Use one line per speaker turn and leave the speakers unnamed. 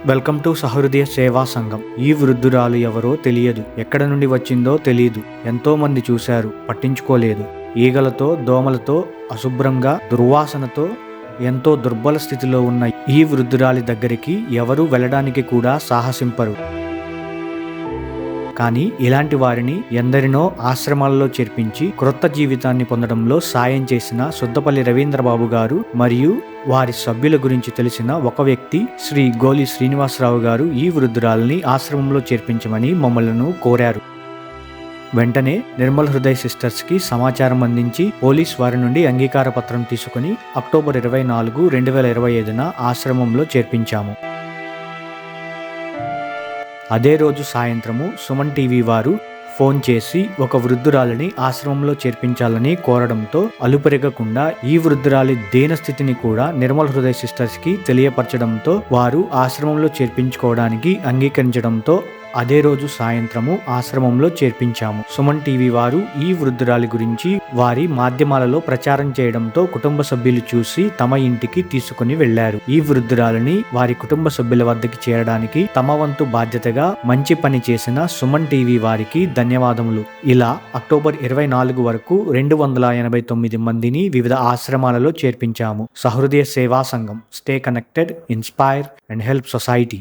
Welcome to సహృదయ సేవా సంఘం. ఈ వృద్ధురాలు ఎవరో తెలియదు, ఎక్కడ నుండి వచ్చిందో తెలియదు. ఎంతో మంది చూశారు, పట్టించుకోలేదు. ఈగలతో, దోమలతో, అశుభ్రంగా, దుర్వాసనతో ఎంతో దుర్బల స్థితిలో ఉన్న ఈ వృద్ధురాలి దగ్గరికి ఎవరూ వెళ్ళడానికి కూడా సాహసింపరు. కానీ ఇలాంటి వారిని ఎందరినో ఆశ్రమాలలో చేర్పించి క్రొత్త జీవితాన్ని పొందడంలో సాయం చేసిన సుద్దపల్లి రవీంద్రబాబు గారు మరియు వారి సభ్యుల గురించి తెలిసిన ఒక వ్యక్తి శ్రీ గోలి శ్రీనివాసరావు గారు ఈ వృద్ధురాలిని ఆశ్రమంలో చేర్పించమని మమ్మల్ని కోరారు. వెంటనే నిర్మల్ హృదయ్ సిస్టర్స్కి సమాచారం అందించి పోలీస్ వారి నుండి అంగీకార పత్రం తీసుకుని అక్టోబర్ 24, 2025 ఆశ్రమంలో చేర్పించాము. అదే రోజు సాయంత్రము సుమన్ టీవీ వారు ఫోన్ చేసి ఒక వృద్ధురాలిని ఆశ్రమంలో చేర్పించాలని కోరడంతో అలుపెరగకుండా ఈ వృద్ధురాలి దీనస్థితిని కూడా నిర్మల్ హృదయ్ సిస్టర్స్కి తెలియపరచడంతో వారు ఆశ్రమంలో చేర్పించుకోవడానికి అంగీకరించడంతో అదే రోజు సాయంత్రము ఆశ్రమంలో చేర్పించాము. సుమన్ టీవీ వారు ఈ వృద్ధురాలి గురించి వారి మాధ్యమాలలో ప్రచారం చేయడంతో కుటుంబ సభ్యులు చూసి తమ ఇంటికి తీసుకుని వెళ్లారు. ఈ వృద్ధురాలిని వారి కుటుంబ సభ్యుల వద్దకి చేరడానికి తమ వంతు బాధ్యతగా మంచి పని చేసిన సుమన్ టీవీ వారికి ధన్యవాదములు. ఇలా అక్టోబర్ 24 వరకు 289 మందిని వివిధ ఆశ్రమాలలో చేర్పించాము. సహృదయ సేవా సంఘం. Stay connected, inspire and help society.